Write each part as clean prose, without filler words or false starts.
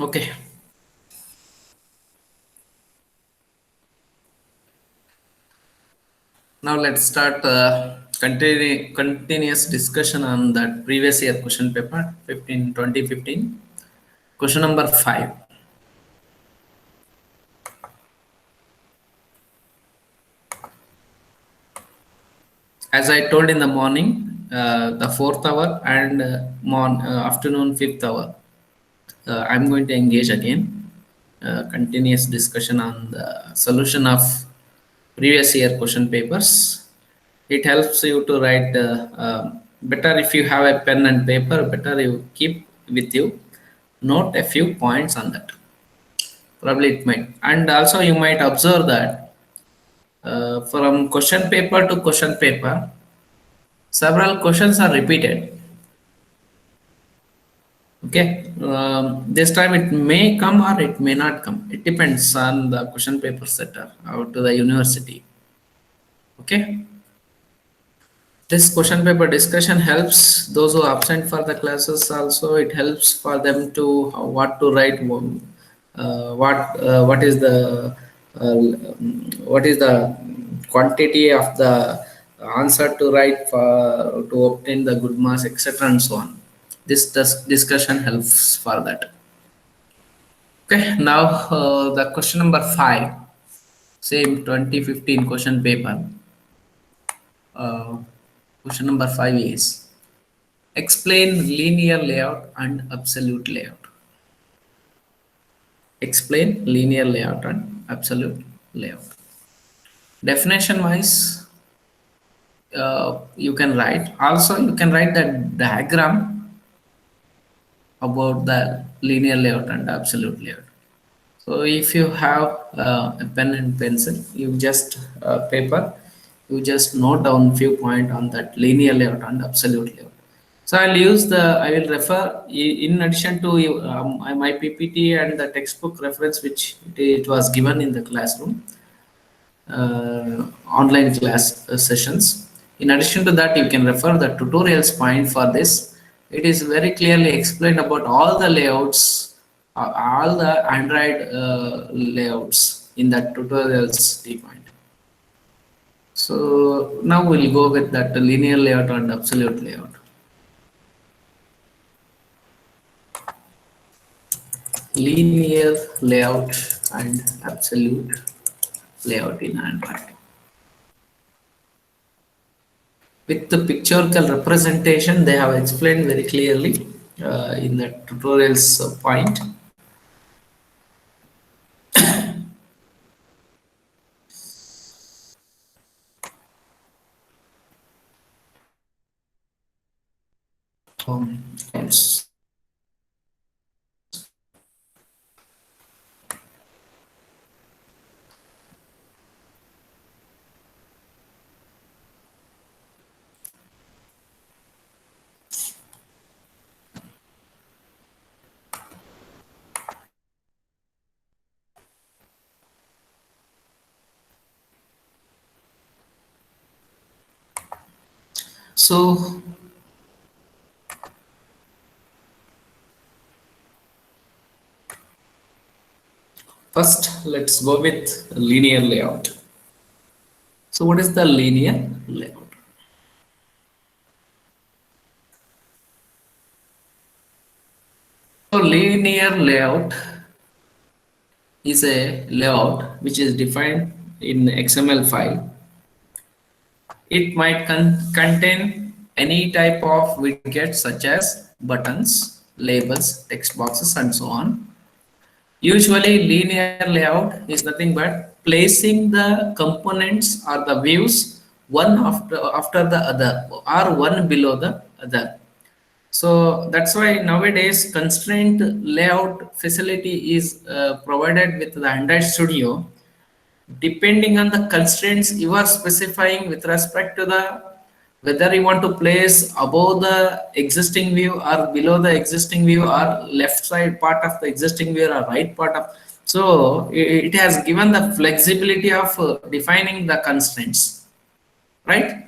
Okay. Now let's start continuous discussion on that previous year question paper 2015. Question number 5. As I told in the morning, the fourth hour and afternoon fifth hour, I'm going to engage again continuous discussion on the solution of previous year question papers. It helps you to write better if you have a pen and paper. Better you keep with you. Note a few points on that. Probably it might, and also you might observe that from question paper to question paper, several questions are repeated. Okay, this time it may come or it may not come. It depends on the question paper setter out to the university. Okay, this question paper discussion helps those who are absent for the classes. Also, it helps for them to what to write, what is the quantity of the answer to write for to obtain the good marks, etc. and so on. This discussion helps for that. Okay, now the question number 5, same 2015 question paper. Uh, Question number 5 is explain linear layout and absolute layout. Explain linear layout and absolute layout. Definition wise, you can write. Also, you can write the diagram about the linear layout and absolute layout. So if you have a pen and pencil, you just paper, you just note down few point on that linear layout and absolute layout. So I will refer in addition to my PPT and the textbook reference which it was given in the classroom, online class sessions. In addition to that, you can refer the tutorials point for this. It is very clearly explained about all the layouts, all the Android layouts in that tutorials point. So now we'll go with that linear layout and absolute layout. Linear layout and absolute layout in Android. With the pictorial representation, they have explained very clearly in the tutorials point. Yes. So first, let's go with linear layout. So what is the linear layout? So linear layout is a layout which is defined in XML file. It might contain any type of widgets such as buttons, labels, text boxes, and so on. Usually, linear layout is nothing but placing the components or the views one after the other or one below the other. So that's why nowadays constraint layout facility is provided with the Android Studio. Depending on the constraints you are specifying with respect to the whether you want to place above the existing view or below the existing view or left side part of the existing view or right part of, so it has given the flexibility of defining the constraints, right?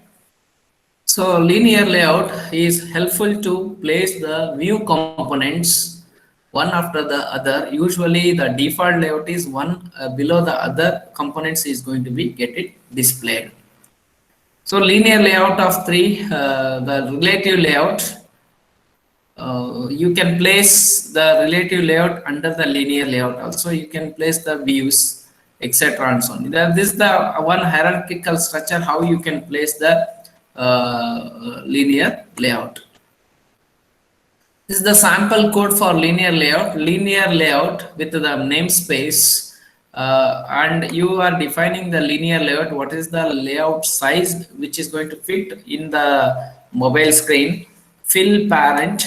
So linear layout is helpful to place the view components one after the other. Usually the default layout is one below the other components is going to be get it displayed. So linear layout of three, the relative layout, you can place the relative layout under the linear layout. Also, you can place the views, etc. and so on. This is the one hierarchical structure how you can place the linear layout. This is the sample code for linear layout. Linear layout with the namespace, and you are defining the linear layout. What is the layout size which is going to fit in the mobile screen? Fill parent.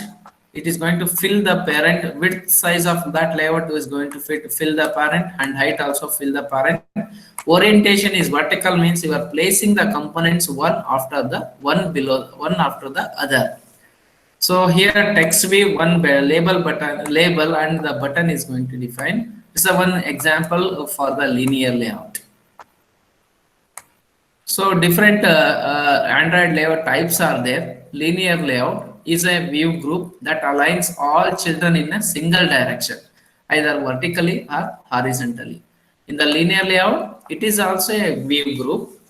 It is going to fill the parent. Width size of that layout is going to fill the parent, and height also fill the parent. Orientation is vertical, means you are placing the components one below one after the other. So here Textview one label and the button is going to define. This is one example for the linear layout. So different Android layout types are there. Linear layout is a view group that aligns all children in a single direction, either vertically or horizontally. In the linear layout, it is also a view group.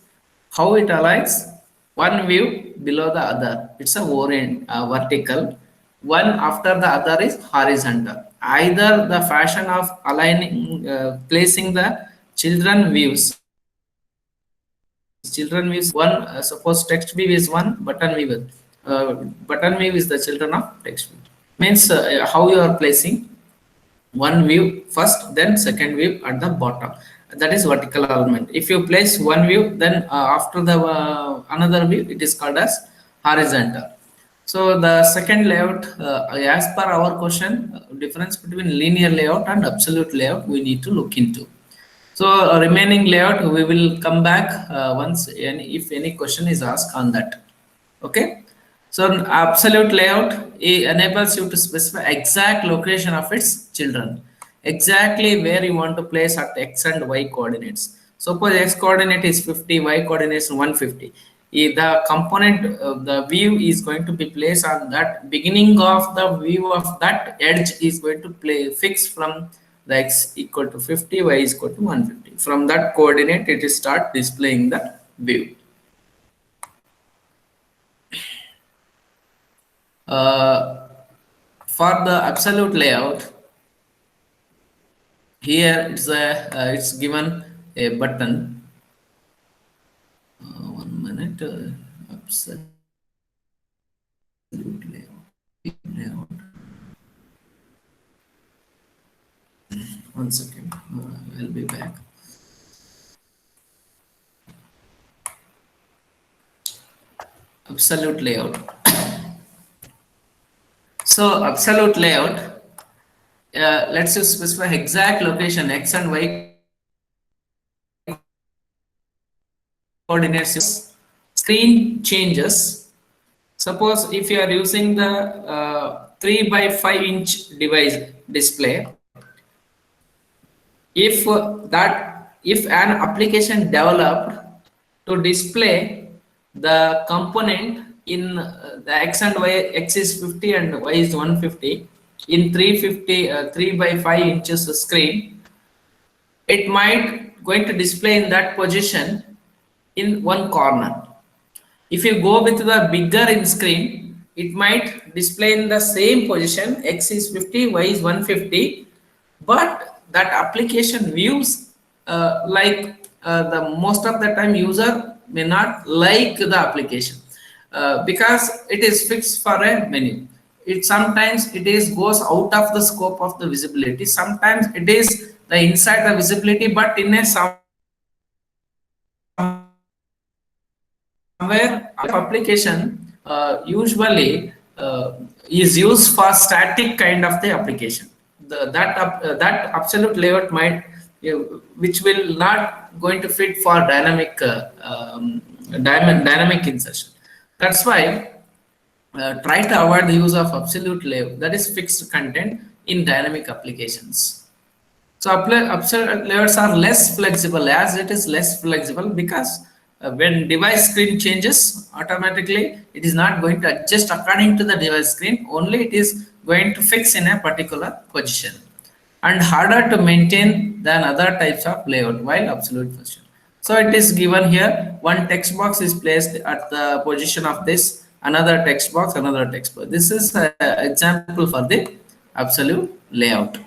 How it aligns? One view below the other. It's a vertical. One after the other is horizontal. Either the fashion of aligning, placing the children views one, suppose text view is one, button view is the children of text view. Means how you are placing one view first, then second view at the bottom. That is vertical alignment. If you place one view, then after the another view, it is called as horizontal. So the second layout, as per our question, difference between linear layout and absolute layout we need to look into. So remaining layout we will come back once if any question is asked on that. Okay. So absolute layout enables you to specify exact location of its children, exactly where you want to place at x and y coordinates. Suppose x coordinate is 50, y coordinates 150. If the component, the view is going to be placed on that beginning of the view of that edge is going to fix from the x equal to 50, y is equal to 150. From that coordinate, it is start displaying the view. For the absolute layout, here it's given a button. One minute. Absolute layout. One second. I'll be back. Absolute layout. So absolute layout, let's just specify exact location x and y coordinates. Screen changes. Suppose if you are using the 3 by 5 inch device display, if an application developed to display the component in the x and y, x is 50 and y is 150 in 3 by 5 inches screen, it might going to display in that position in one corner. If you go with the bigger in screen, it might display in the same position, x is 50, y is 150, but that application views the most of the time user may not like the application because it is fixed for a menu. Sometimes it goes out of the scope of the visibility. Sometimes it is the inside the visibility, but in a somewhere application usually is used for static kind of the application. That absolute layout might which will not going to fit for dynamic dynamic insertion. That's why try to avoid the use of absolute layout, that is fixed content in dynamic applications. So absolute layouts are less flexible, as it is less flexible because when device screen changes, automatically it is not going to adjust according to the device screen, only it is going to fix in a particular position and harder to maintain than other types of layout while absolute position. So it is given here, one text box is placed at the position of this, another text box, another text box. This is an example for the absolute layout.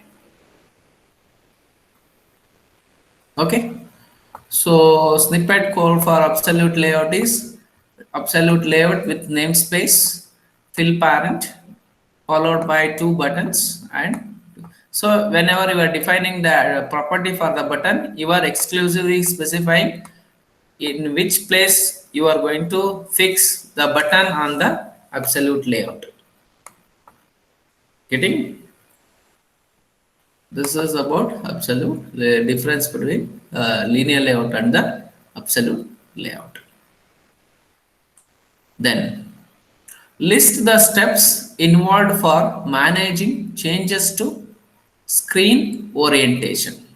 Okay. So snippet code for absolute layout is absolute layout with namespace, fill parent, followed by two buttons. And so whenever you are defining the property for the button, you are exclusively specifying in which place you are going to fix the button on the absolute layout. Getting? This is about absolute, the difference between linear layout and the absolute layout. Then list the steps involved for managing changes to screen orientation.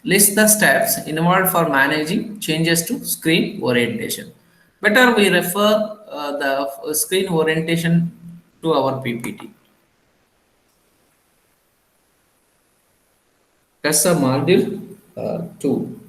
List the steps involved for managing changes to screen orientation. Better we refer the screen orientation to our PPT. That's a module 2.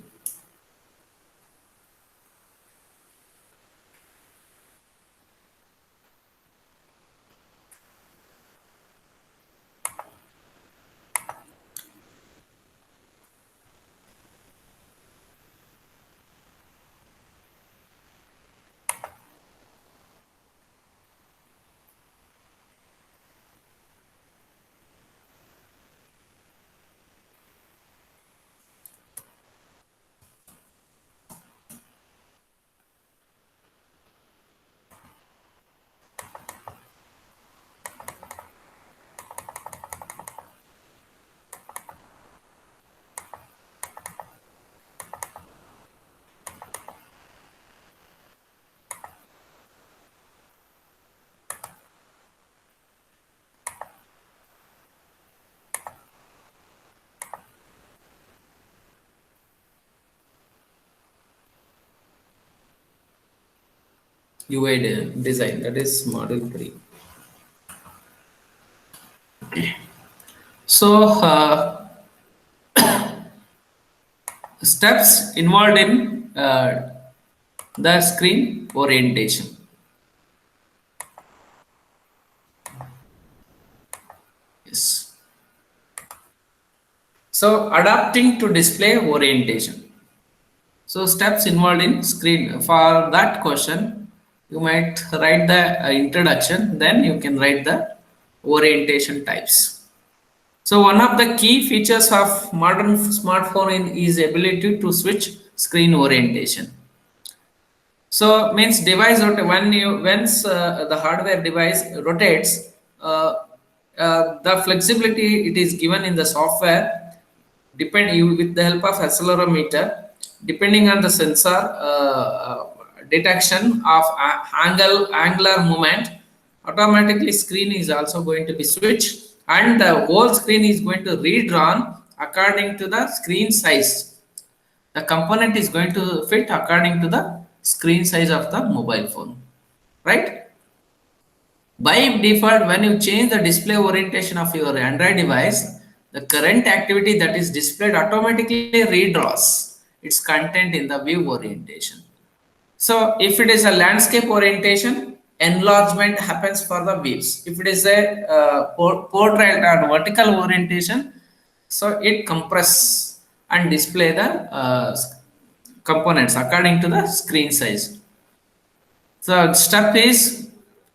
UI design, that is module 3. So steps involved in the screen orientation. Yes. So adapting to display orientation. So steps involved in screen. For that question, you might write the introduction, then you can write the orientation types. So one of the key features of modern smartphone is ability to switch screen orientation. So means device when you once the hardware device rotates, the flexibility it is given in the software depend you with the help of accelerometer, depending on the sensor detection of angular movement, automatically screen is also going to be switched and the whole screen is going to redrawn according to the screen size. The component is going to fit according to the screen size of the mobile phone, right? By default, when you change the display orientation of your Android device, the current activity that is displayed automatically redraws its content in the view orientation. So if it is a landscape orientation, enlargement happens for the views. If it is a portrait or vertical orientation, so it compress and display the components according to the screen size. So step is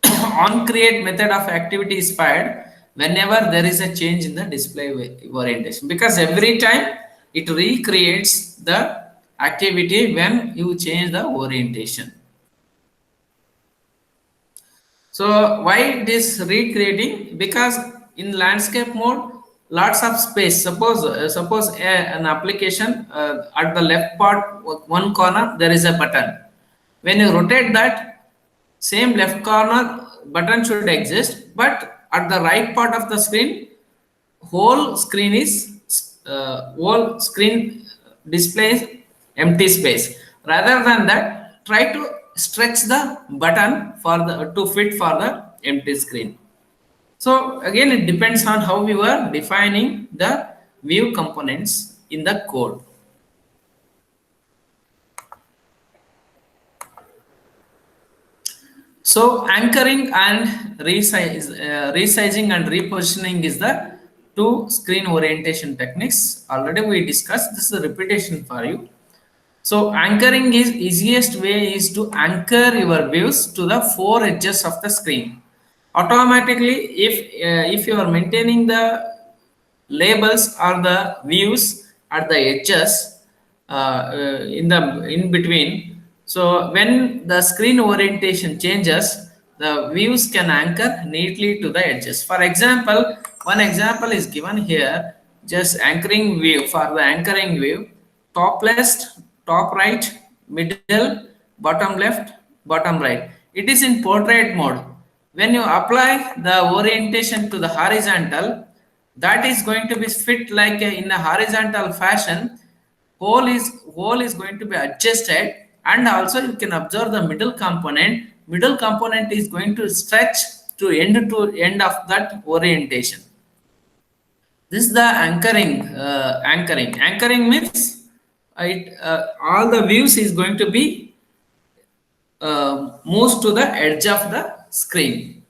on create method of activity is fired whenever there is a change in the display orientation, because every time it recreates the activity when you change the orientation. So why it is recreating? Because in landscape mode, lots of space. Suppose an application at the left part, one corner there is a button. When you rotate that, same left corner button should exist, but at the right part of the screen, whole screen displays empty space. Rather than that, try to stretch the button for the to fit for the empty screen. So again, it depends on how we were defining the view components in the code. So anchoring and resizing and repositioning is the two screen orientation techniques. Already we discussed. This is a repetition for you. So anchoring is easiest way is to anchor your views to the four edges of the screen. Automatically, if you are maintaining the labels or the views at the edges in between, so when the screen orientation changes, the views can anchor neatly to the edges. For example, one example is given here, just anchoring view. For the anchoring view, top left, top right, middle, bottom left, bottom right, it is in portrait mode. When you apply the orientation to the horizontal, that is going to be fit like in a horizontal fashion. Whole is going to be adjusted, and also you can observe the middle component. Middle component is going to stretch to end of that orientation. This is the anchoring means it all the views is going to be moves to the edge of the screen.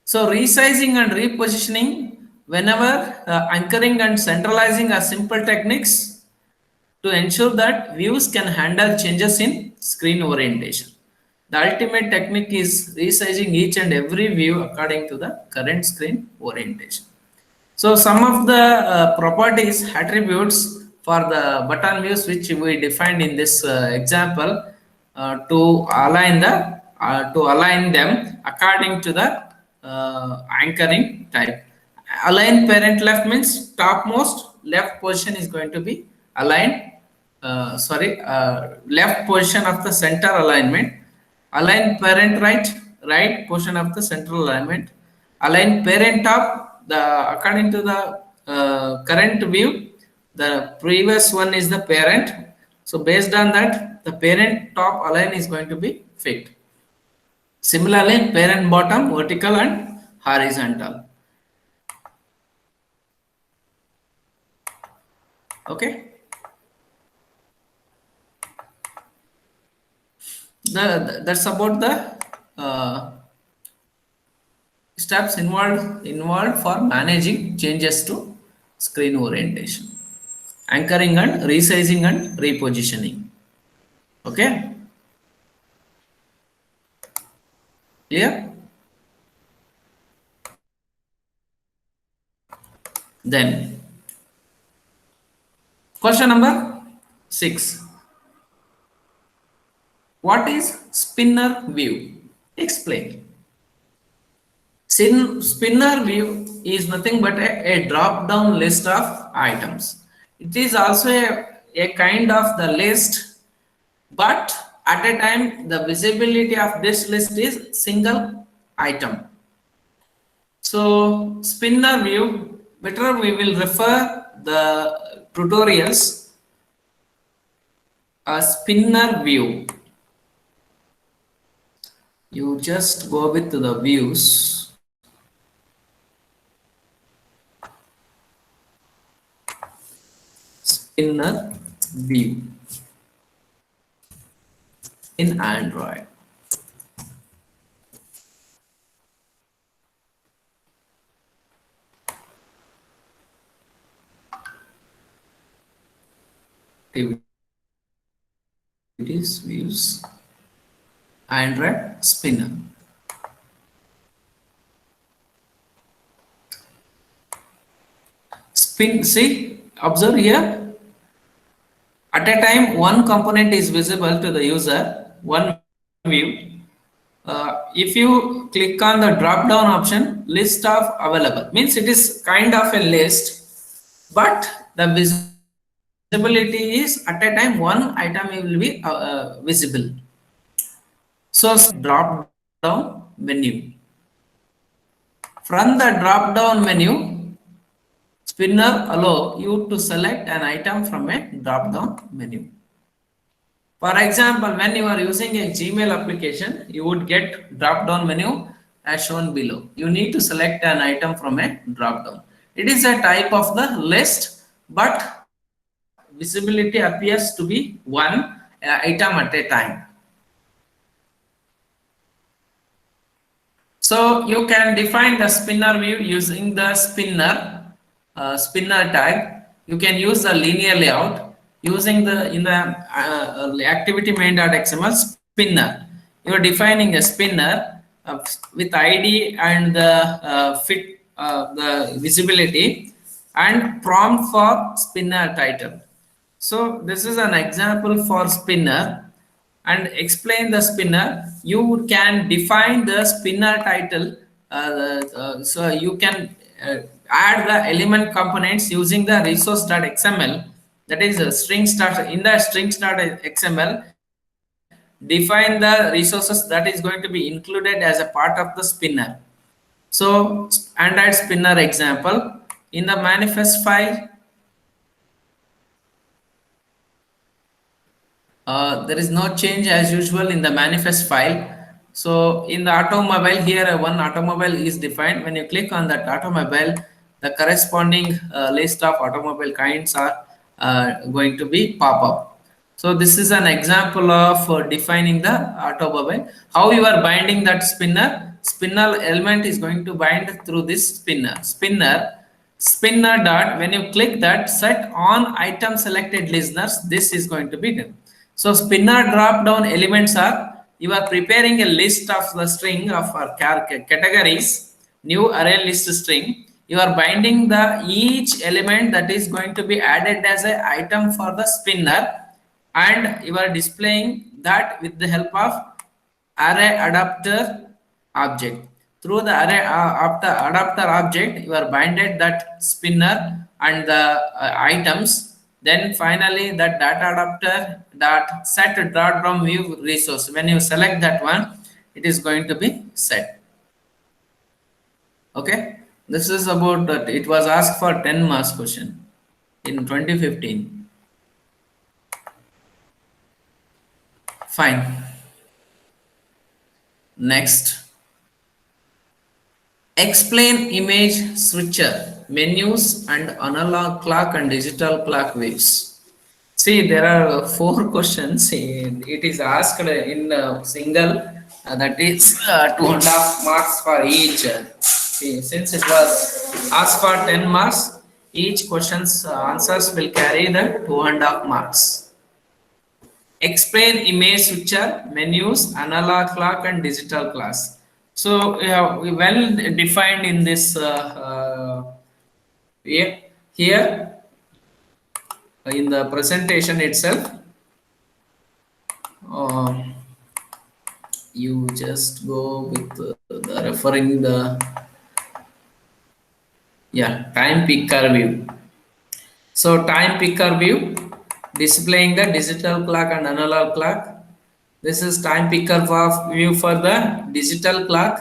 So resizing and repositioning, whenever anchoring and centralizing are simple techniques to ensure that views can handle changes in screen orientation. The ultimate technique is resizing each and every view according to the current screen orientation. So some of the properties, attributes for the button views which we defined in this example to align them according to the anchoring type. Align parent left means topmost left position is going to be aligned. Left position of the center alignment. Align parent right portion of the central alignment. Align parent top, the according to the current view, the previous one is the parent. So based on that, the parent top align is going to be fit. Similarly, parent bottom, vertical and horizontal. Okay. That's about the steps involved for managing changes to screen orientation, anchoring and resizing and repositioning. Okay, clear? Then question number 6. What is spinner view? Explain. Spinner view is nothing but a drop down list of items. It is also a kind of the list, but at a time the visibility of this list is single item. So spinner view, better we will refer the tutorials a spinner view. You just go with the views. Spinner view in Android. Activities, views, Android spinner. See, observe here. At a time, one component is visible to the user, one view. If you click on the drop down option, list of available, means it is kind of a list, but the visibility is at a time one item will be visible. So drop down menu. From the drop down menu, spinner allow you to select an item from a drop down menu. For example, when you are using a Gmail application, you would get drop down menu. as shown below. You need to select an item from a drop down. It is a type of the list, but visibility appears to be one item at a time. So you can define the spinner view using the spinner tag. You can use the linear layout using the in the activity main.xml spinner. You are defining a spinner with ID and the fit the visibility and prompt for spinner title. So this is an example for spinner and explain the spinner. You can define the spinner title. So you can add the element components using the resource.xml, that is a string start in the strings.xml. Define the resources that is going to be included as a part of the spinner. So Android spinner example in the manifest file. There is no change as usual in the manifest file. So in the automobile here, one automobile is defined. When you click on that automobile, the corresponding list of automobile kinds are going to be pop up. So this is an example of defining the automobile. How you are binding that spinner? Spinner element is going to bind through this spinner dot. When you click that, set on item selected listeners, this is going to be done. So spinner drop down elements are, you are preparing a list of the string of our categories, new array list string. You are binding the each element that is going to be added as an item for the spinner, and you are displaying that with the help of array adapter object. Through the array adapter object, you are binded that spinner and the items. Then finally, that data adapter dot set dot from view resource. When you select that one, it is going to be set. Okay, this is about that. It was asked for 10 marks question in 2015. Fine. Next. Explain image switcher, menus and analog clock and digital clock waves. See, there are four questions. It is asked in a single, that is 2.5 marks for each. See, since it was asked for 10 marks, each question's answers will carry the 2.5 marks. Explain image switcher, menus, analog clock and digital class. So we well defined in this here in the presentation itself. You just go with the referring the time picker view. So time picker view displaying the digital clock and analog clock. This is time picker view for the digital clock.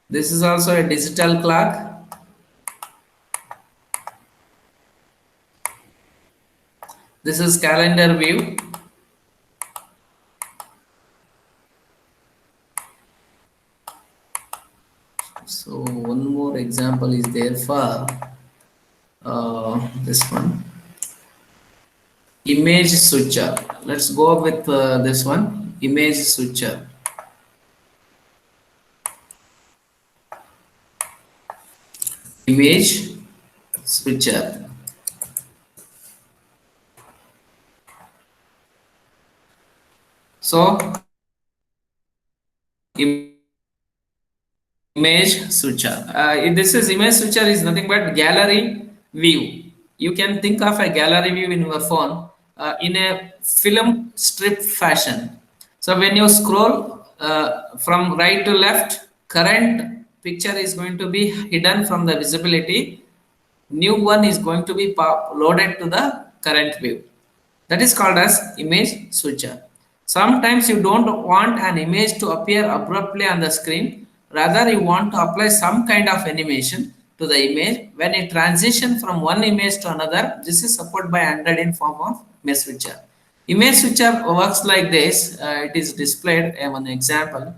This is also a digital clock. This is calendar view. So one more example is there for this one. Image switcher. Let's go with this one. Image switcher. Image switcher. So image switcher. This is image switcher is nothing but gallery view. You can think of a gallery view in your phone in a film strip fashion. So when you scroll from right to left, current picture is going to be hidden from the visibility. New one is going to be loaded to the current view. That is called as image switcher. Sometimes you don't want an image to appear abruptly on the screen. Rather, you want to apply some kind of animation to the image. When it transition from one image to another, this is supported by Android in form of image switcher. Image switcher works like this. It is displayed one example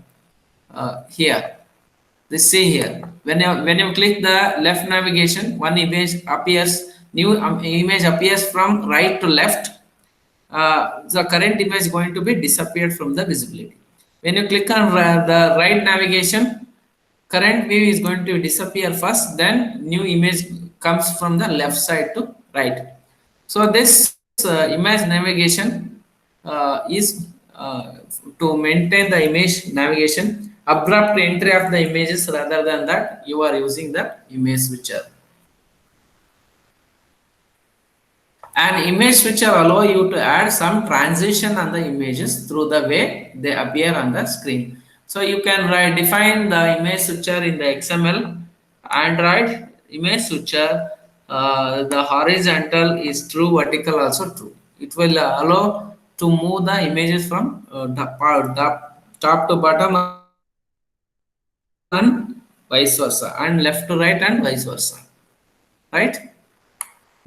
here. This see here. When you click the left navigation, one image appears. New image appears from right to left. The current image is going to be disappeared from the visibility. When you click on the right navigation, current view is going to disappear first, then new image comes from the left side to right. So this image navigation is to maintain the image navigation, abrupt entry of the images. Rather than that, you are using the image switcher. An image switcher allow you to add some transition on the images through the way they appear on the screen. So you can define the image switcher in the XML. Android image switcher, the horizontal is true, vertical also true. It will allow to move the images from top to bottom and vice versa, and left to right and vice versa, right?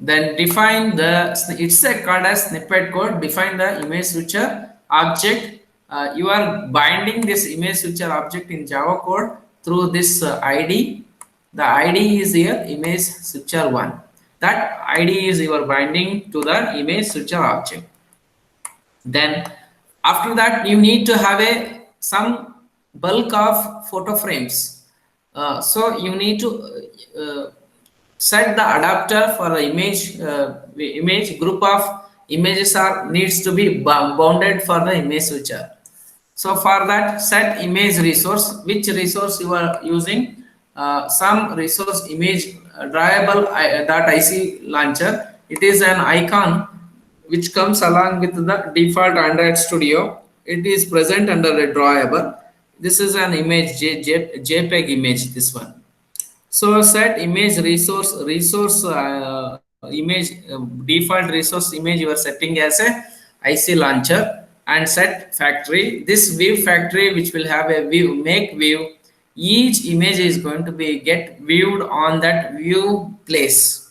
Then define the, it's a called as snippet code. Define the image switcher object. You are binding this image switcher object in Java code through this ID. The ID is here image switcher 1. That ID is your binding to the image switcher object. Then after that, you need to have some bulk of photo frames. So you need to set the adapter for the image group of images are needs to be bounded for the image switcher. So for that, set image resource. Which resource you are using? Some resource image drawable .ic launcher. It is an icon which comes along with the default Android Studio. It is present under a drawable. This is an image JPEG image. This one. So set image resource image default resource image you are setting as a IC launcher, and set factory. This view factory which will have a view make view. Each image is going to be get viewed on that view place.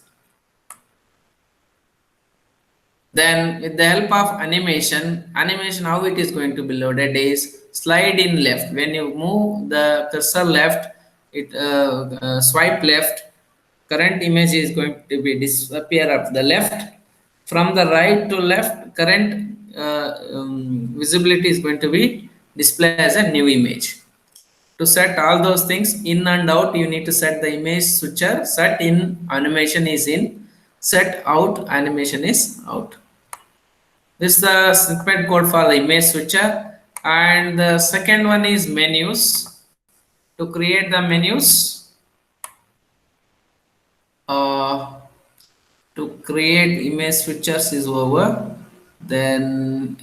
Then with the help of animation how it is going to be loaded is slide in left. When you move the cursor left, it swipe left, current image is going to be disappear up the left. From the right to left, current visibility is going to be displayed as a new image. To set all those things in and out, you need to set the image switcher. Set in animation is in, set out animation is out. This is the snippet code for the image switcher. And the second one is menus. To create the menus, to create image switchers is over. Then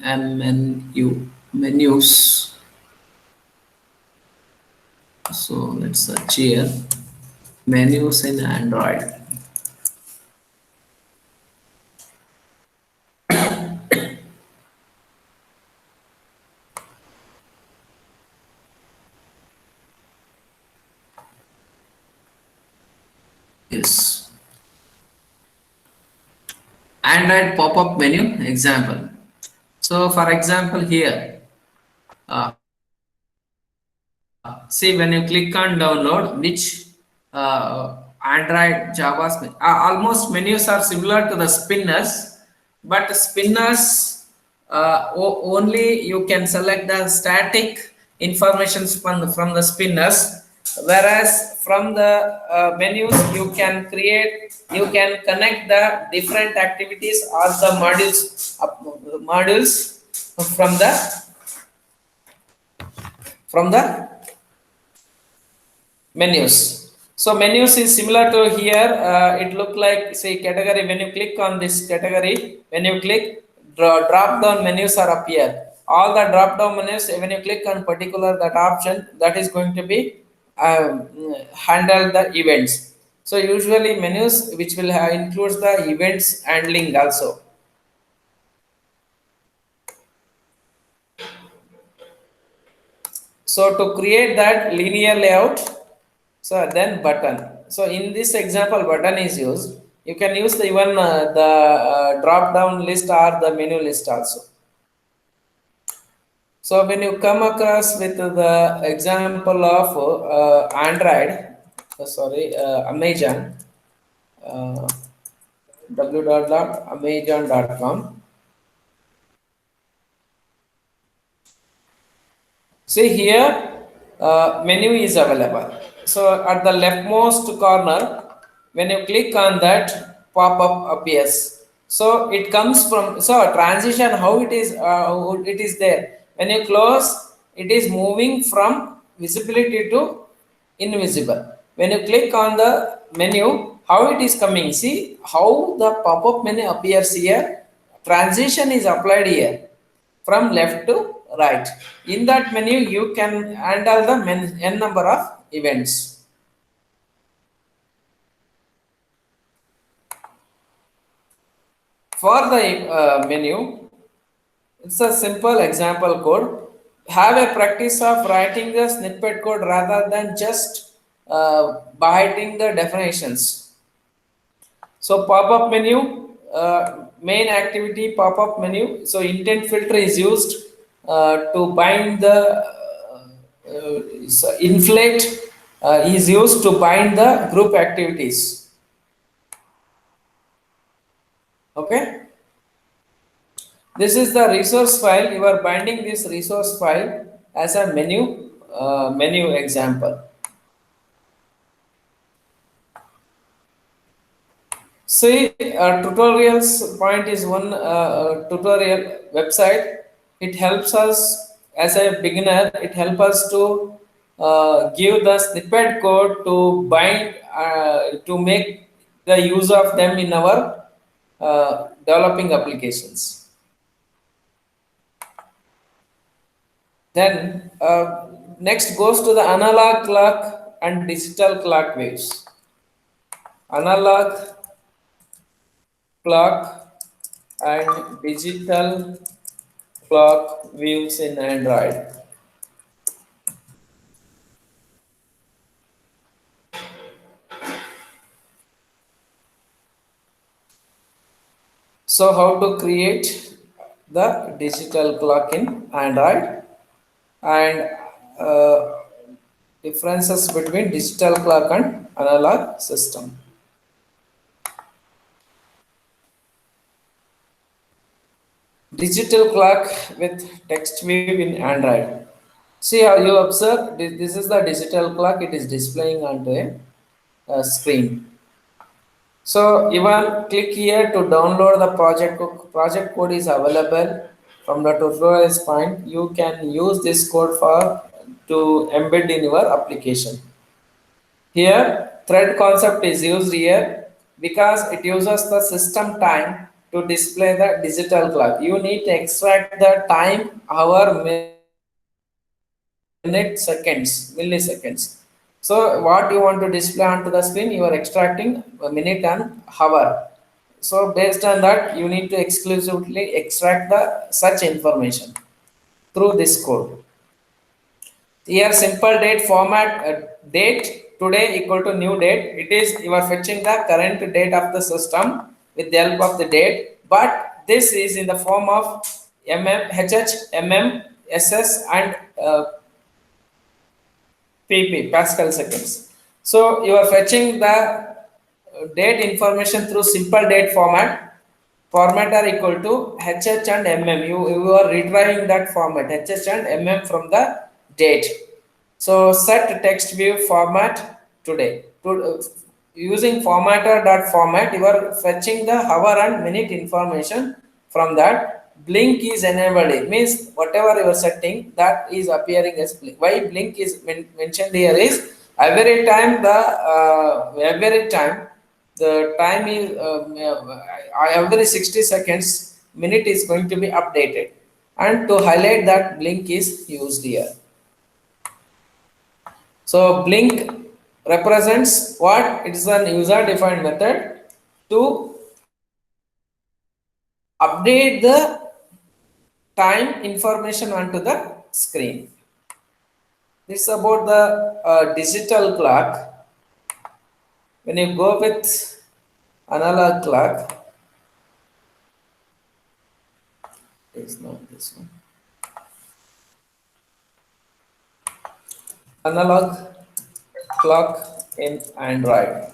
menus. So let's search here menus in Android. Yes. Android pop-up menu example. So for example here, see when you click on download, which Android Java almost menus are similar to the spinners, but spinners only you can select the static information from the spinners, whereas from the menus you can connect the different activities or the modules from the menus. So menus is similar to here. It look like say category. When you click on this category, when you click drop down menus are appear. All the drop down menus, when you click on particular that option, that is going to be handle the events. So usually menus which will includes the events handling also. So to create that linear layout, so then button. So in this example, button is used. You can use the even the drop down list or the menu list also. So when you come across with the example of Android, Amazon, uh, www.amazon.com. See here, menu is available. So at the leftmost corner, when you click on that, pop-up appears. So it comes from, so transition, how it is there. When you close, it is moving from visibility to invisible. When you click on the menu, how it is coming. See how the pop-up menu appears here. Transition is applied here from left to right. In that menu, you can handle the n number of events. For the menu, it's a simple example code. Have a practice of writing the snippet code rather than just biting the definitions. So pop-up menu, main activity pop-up menu. So intent filter is used to bind the so inflate is used to bind the group activities. Okay. This is the resource file. You are binding this resource file as a menu example. See, tutorials point is one tutorial website. It helps us as a beginner. It helps us to give the snippet code to bind to make the use of them in our developing applications. Then next goes to the analog clock and digital clock waves. Analog clock and digital clock views in Android. So how to create the digital clock in Android and uh, differences between digital clock and analog system. Digital clock with Textview in Android. See how you observe, this is the digital clock, it is displaying onto a screen. So even click here to download the project code. Project code is available from the tutorials point. You can use this code for to embed in your application. Here thread concept is used here because it uses the system time to display the digital clock. You need to extract the time, hour, minute, seconds, milliseconds. So what you want to display onto the screen, you are extracting a minute and hour. So based on that, you need to exclusively extract the such information through this code. Here simple date format date today equal to new date. It is you are fetching the current date of the system with the help of the date, but this is in the form of SS, and pp Pascal seconds. So you are fetching the date information through simple date format. Format are equal to HH and MM. You are retrieving that format HH and MM from the date. So set text view format today. Using formatter dot format, you are fetching the hour and minute information from that. Blink is enabled. It means whatever you are setting that is appearing as blink. Why blink is mentioned here is every time the time is every 60 seconds minute is going to be updated, and to highlight that blink is used here. So blink represents what? It is an user defined method to update the time information onto the screen. This is about the digital clock. When you go with analog clock, it's not this one. Analog clock in Android.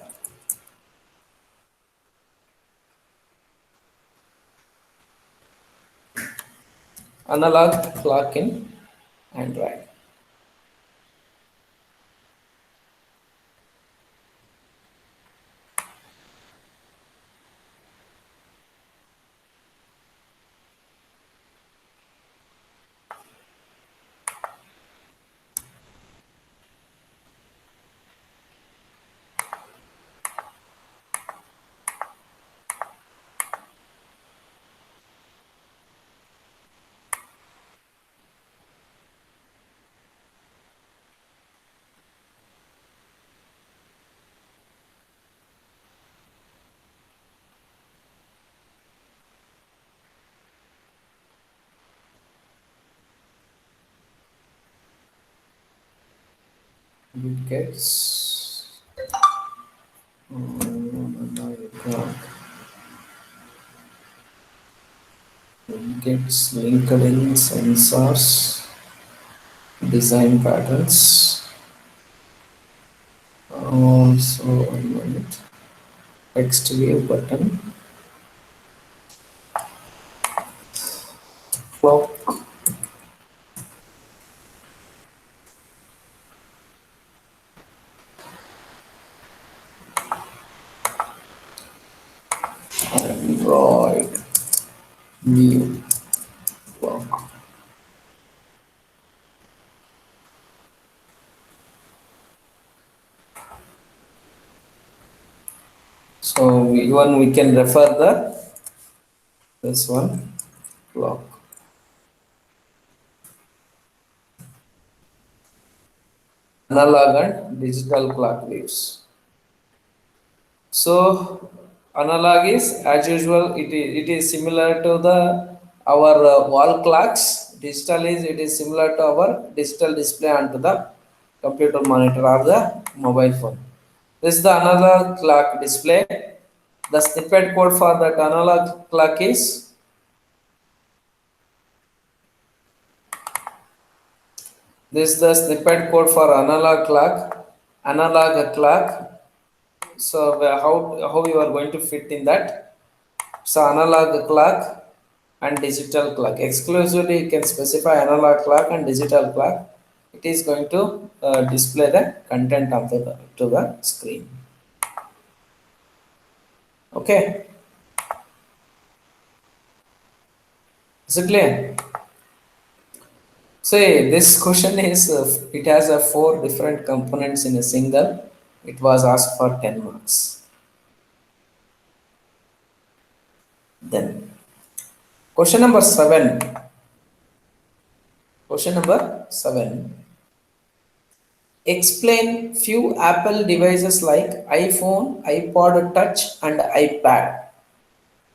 Analog clock in Android. Gets gets linked in sensors, design patterns. So one minute. Textview button. Clock. Android. New clock. So even we can refer the this one clock. Analog and digital clock waves. So analog is as usual. It is similar to the our wall clocks. Digital is it is similar to our digital display onto the computer monitor or the mobile phone. This is the analog clock display. The snippet code for that analog clock is this is the snippet code for analog clock. Analog clock. So how you are going to fit in that? So analog clock and digital clock. Exclusively you can specify analog clock and digital clock. It is going to display the content of the to the screen. Okay, is it clear? Say this question is it has a four different components in a single. It was asked for 10 marks. Then question number 7. Question number 7. Explain few Apple devices like iPhone, iPod Touch, and iPad.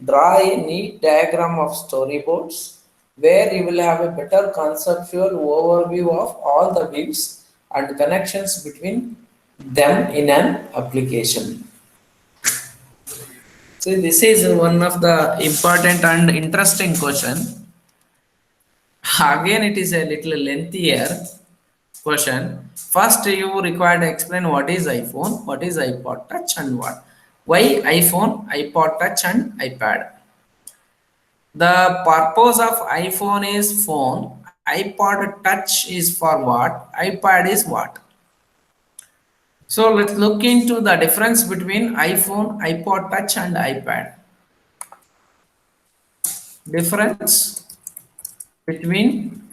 Draw a neat diagram of storyboards where you will have a better conceptual overview of all the views and connections between them in an application. So this is one of the important and interesting question. Again, it is a little lengthier question. First, you require to explain what is iPhone, what is iPod Touch, and what. Why iPhone, iPod Touch, and iPad? The purpose of iPhone is phone, iPod Touch is for what, iPad is what. So let's look into the difference between iPhone, iPod Touch, and iPad. Difference between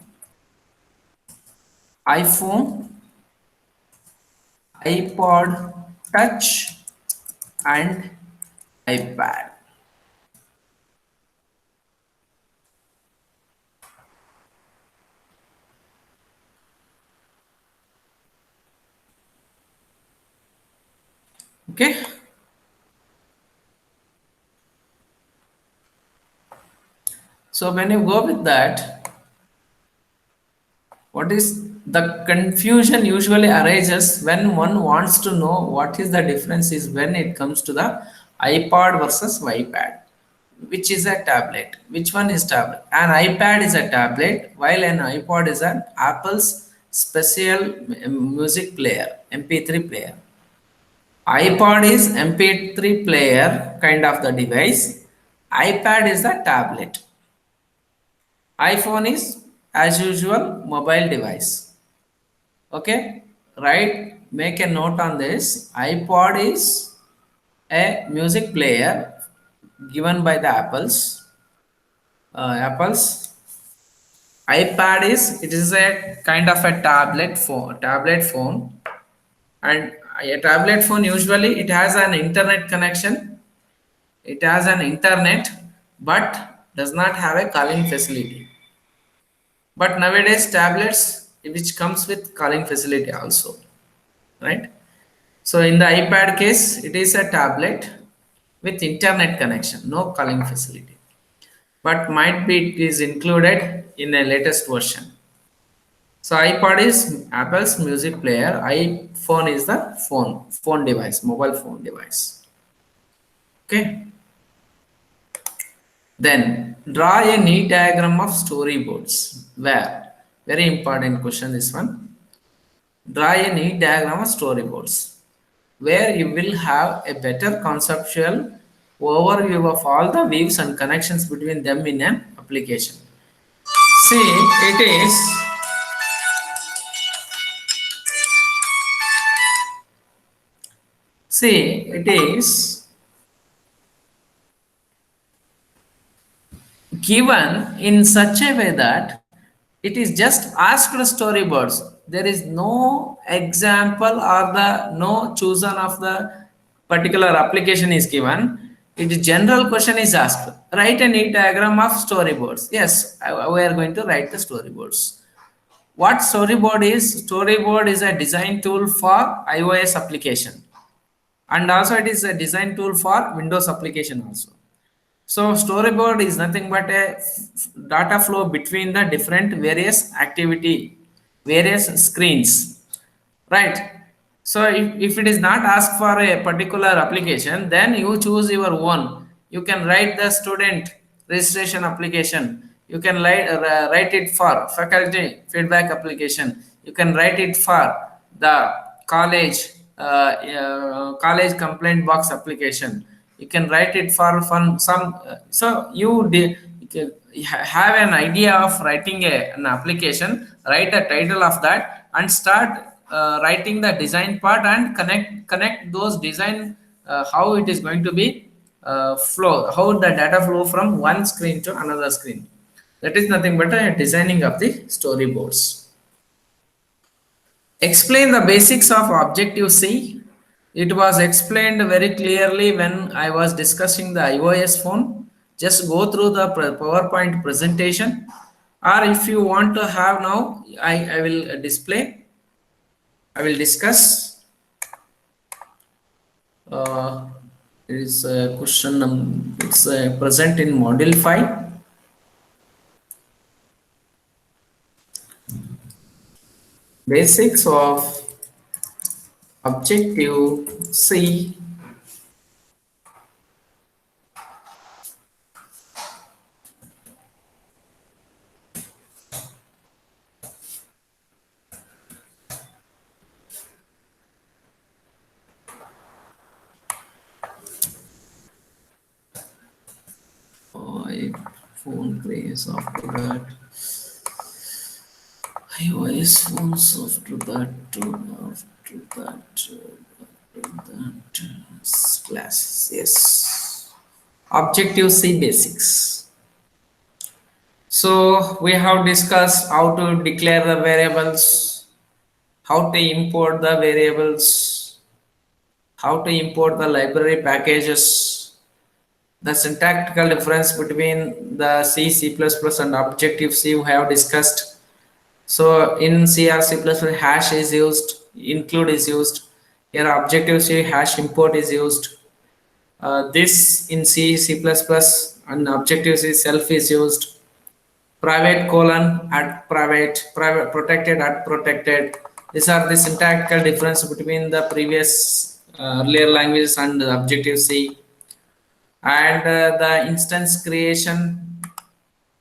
iPhone, iPod Touch, and iPad. Okay. So when you go with that, what is the confusion usually arises when one wants to know what is the difference is when it comes to the iPod versus iPad. Which is a tablet? Which one is tablet? An iPad is a tablet, while an iPod is an Apple's special music player, MP3 player. iPod is MP3 player kind of the device. iPad is the tablet. iPhone is as usual mobile device. Okay, right? Make a note on this. iPod is a music player given by the Apples. iPad is it is a kind of a tablet phone, and a tablet phone usually it has an internet connection. It has an internet, but does not have a calling facility. But nowadays tablets which comes with calling facility also, right? So in the iPad case, it is a tablet with internet connection, no calling facility. But might be it is included in a latest version. So iPod is Apple's music player. iPhone is the phone device, mobile phone device. Okay. Then draw a neat diagram of storyboards. Where? Very important question this one. Draw a neat diagram of storyboards where you will have a better conceptual overview of all the views and connections between them in an application. See, it is given in such a way that it is just asked storyboards. There is no example or the no chosen of the particular application is given. It is general question is asked. Write a neat diagram of storyboards. Yes, we are going to write the storyboards. What storyboard is? Storyboard is a design tool for iOS application, and also it is a design tool for Windows application also. So storyboard is nothing but a data flow between the different various screens, right? So if it is not asked for a particular application, then you choose your own. You can write the student registration application. You can write it for faculty feedback application. You can write it for the college college complaint box application. You can write it for fun some. So you have an idea of writing an application. Write a title of that and start writing the design part and connect those design how it is going to be flow, how the data flow from one screen to another screen. That is nothing but a designing of the storyboards. Explain the basics of Objective C. It was explained very clearly when I was discussing the iOS phone. Just go through the PowerPoint presentation, or if you want to have now, I will display. I will discuss. It is a question. It's present in module 5. Basics of Objective C. iPhone plays after that. iOS phones after that. Classes. Yes. Objective C basics. So we have discussed how to declare the variables, how to import the variables, how to import the library packages, the syntactical difference between the C++ and Objective C we have discussed. So in C or C++, hash is used, include is used. Here Objective C hash import is used. This in C++ and Objective C self is used. Private colon at private protected at protected. These are the syntactical difference between the previous earlier languages and the Objective C. And the instance creation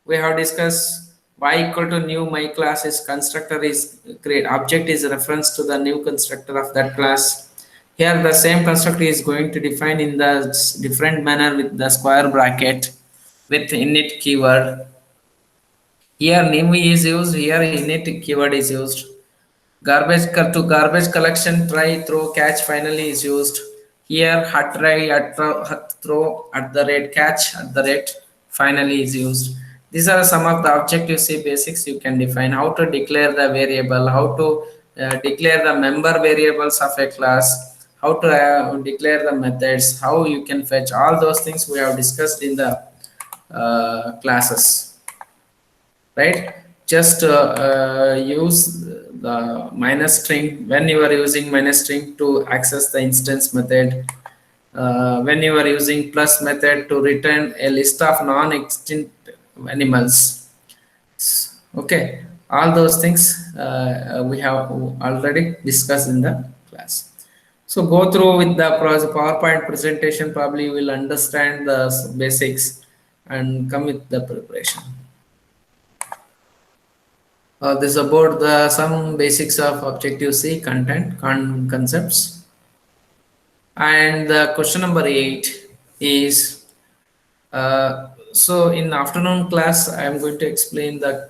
we have discussed. Y equal to new my class is constructor is create object is reference to the new constructor of that class. Here the same constructor is going to define in the different manner with the square bracket with init keyword. Here name is used, here init keyword is used. To garbage collection, try, throw, catch finally is used. Here, hut try, hut throw, at the rate, catch, at the rate finally is used. These are some of the Objective C basics you can define. How to declare the variable, how to declare the member variables of a class, how to declare the methods, how you can fetch. All those things we have discussed in the classes, right? Just use the minus string when you are using minus string to access the instance method, when you are using plus method to return a list of non-extinct animals. Okay, all those things we have already discussed in the class. So go through with the PowerPoint presentation, probably you will understand the basics and come with the preparation. This is about the some basics of Objective C content concepts. And the question number 8 is so in afternoon class I am going to explain the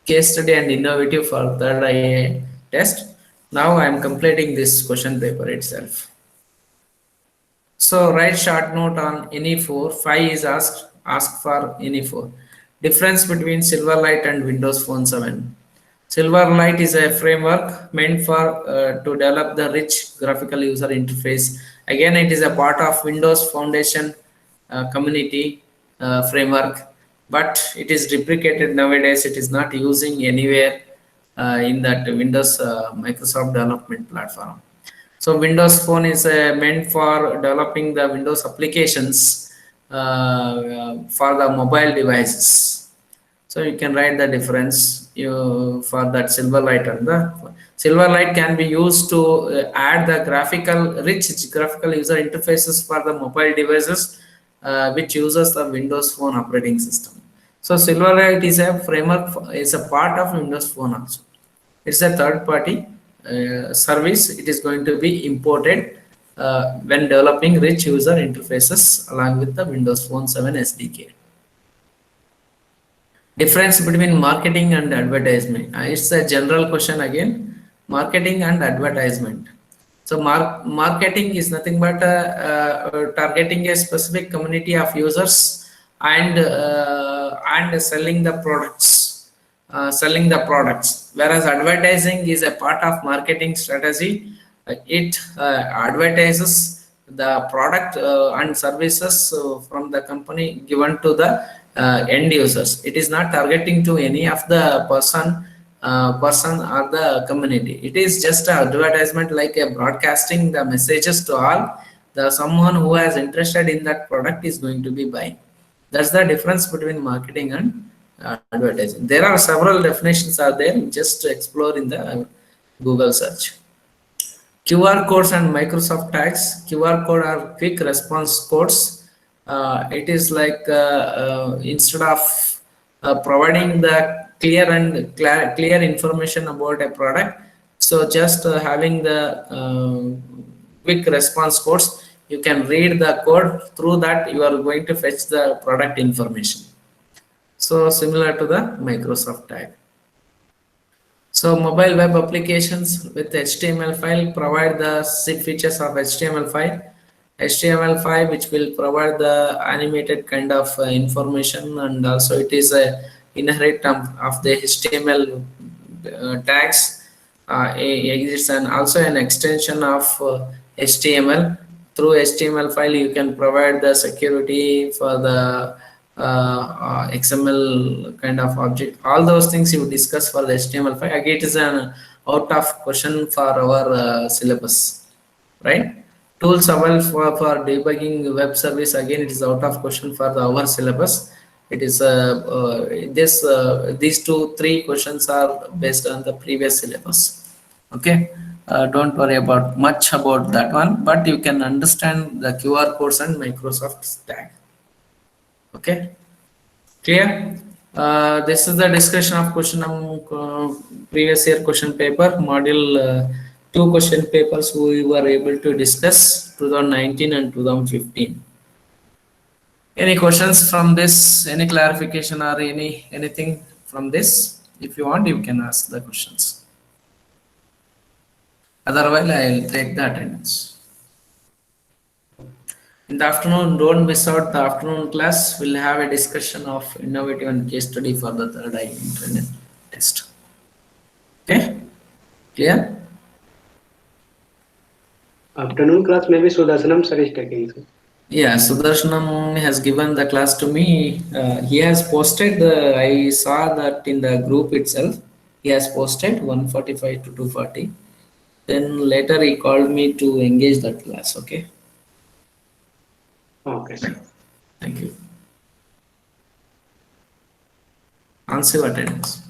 case study and innovative for third IA test. Now I am completing this question paper itself. So write short note on any 4. 5 is asked for any 4. Difference between Silverlight and Windows Phone 7. Silverlight is a framework meant for to develop the rich graphical user interface. Again, it is a part of Windows Foundation community framework, but it is deprecated nowadays. It is not using anywhere in that Windows Microsoft development platform. So Windows Phone is meant for developing the Windows applications for the mobile devices. So you can write the difference for that Silverlight, and the Silverlight can be used to add the rich graphical user interfaces for the mobile devices which uses the Windows Phone operating system. So Silverlight is a framework, is a part of Windows Phone also. It's a third party service. It is going to be imported when developing rich user interfaces along with the Windows Phone 7 SDK. Difference between marketing and advertisement. It's a general question again. Marketing and advertisement. So marketing is nothing but targeting a specific community of users and selling the products. Whereas advertising is a part of marketing strategy. It advertises the product and services from the company given to the end users. It is not targeting to any of the person or the community. It is just an advertisement, like a broadcasting the messages to all. The someone who has interested in that product is going to be buying. That's the difference between marketing and advertising. There are several definitions are there. Just explore in the Google search. QR codes and Microsoft tags. QR code are quick response codes. It is like instead of providing the clear information about a product, so just having the quick response codes, you can read the code. Through that, you are going to fetch the product information. So similar to the Microsoft tag. So mobile web applications with HTML5 provide the features of HTML5. HTML5 which will provide the animated kind of information, and also it is a inherent of the HTML tags. Exists and also an extension of HTML. Through HTML file you can provide the security for the XML kind of object. All those things you discuss for the HTML5. Again, it is an out of question for our syllabus, right? Tools available for debugging web service. Again, it is out of question for our syllabus. It is these 2-3 questions are based on the previous syllabus. Okay, don't worry about much about that one, but you can understand the QR codes and Microsoft tag. Okay, clear? This is the discussion of question previous year question paper module 2 question papers we were able to discuss 2019 and 2015. Any questions from this? Any clarification or anything from this? If you want, you can ask the questions. Otherwise, I'll take the attendance. In the afternoon, don't miss out the afternoon class. We'll have a discussion of innovative and case study for the third eye internet test. Okay? Clear? Afternoon class maybe Sudarshanam sir is taking. Yeah, Sudarshanam has given the class to me. He has posted I saw that in the group itself. He has posted 145 to 240. Then later he called me to engage that class. Okay. Okay, sir. Thank you. Answer attendance.